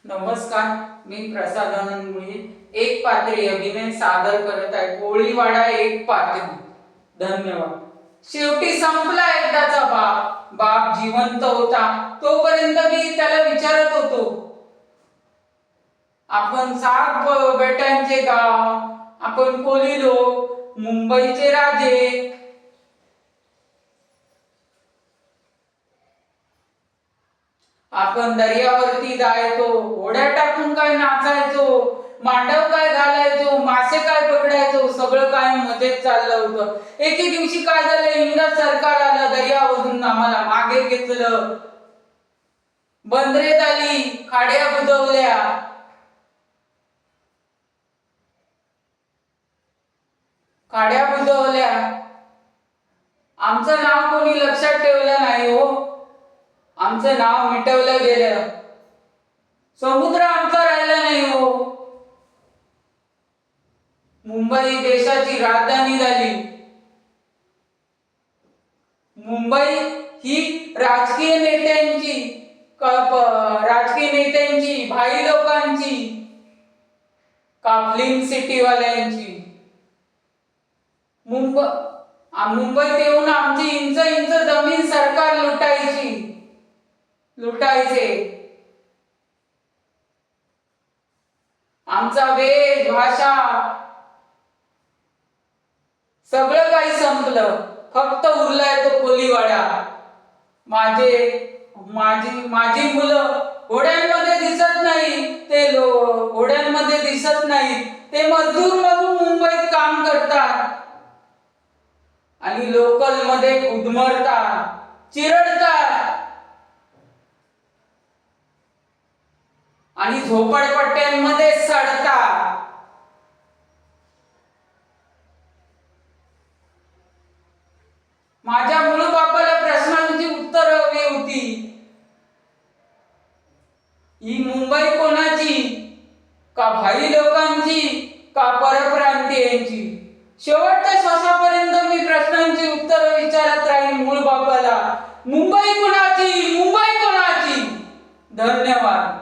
नमस्कार, मी प्रसादानंद मुळे एक पात्री अभिनय सादर करत आहे. कोळीवाडा एक पात्री. धन्यवाद. शेवटी संपला एकदाचा बाप. बाप जिवंत होता तोपर्यंत मी त्याला विचारत होतो, आपण 7 बेटांचे गाव, आपण कोळी लोक, मुंबईचे राजे. आपण दर्यावरती जायचो, होड्या टाकून काय नाचायचो, मांडव काय घालायचो, मासे काय पकडायचो, सगळं काय मजेत चाललं होतं. एके दिवशी काय झालं, इंग्रज सरकार आलं, दर्यावरून आम्हाला मागे घेतलं, बंदरे झाली, खाड्या बुजवल्या. आमचं नाव कोणी लक्षात ठेवलं नाही हो. आमचं नाव मिटवलं गेलं. समुद्र आमचा राहिला नाही हो. मुंबई देशाची राजधानी झाली. मुंबई ही राजकीय नेत्यांची, भाई लोकांची, का फिल्म सिटी वाल्यांची. मुंबईत येऊन आमची इंच इंच जमीन सरकार लुटायचे. आमचा वेश, भाषा सगळं काही संपलं. फक्त उरलाय तो कोळीवाडा. माझी मुलं घोड्यांमध्ये दिसत नाही. ते मजदूर म्हणून मुंबईत काम करतात आणि लोकल मध्ये गुदमरतात, चिरडतात आणि झोपडपट्ट्यांमध्ये सडतात. माझ्या मूळ बापाला प्रश्नांची उत्तर हवी होती. ही मुंबई कोणाची? का भाई लोकांची, का परप्रांतीयांची? शेवटच्या श्वासापर्यंत मी प्रश्नांची उत्तर विचारत राहील मूळ बापाला. मुंबई कोणाची? धन्यवाद.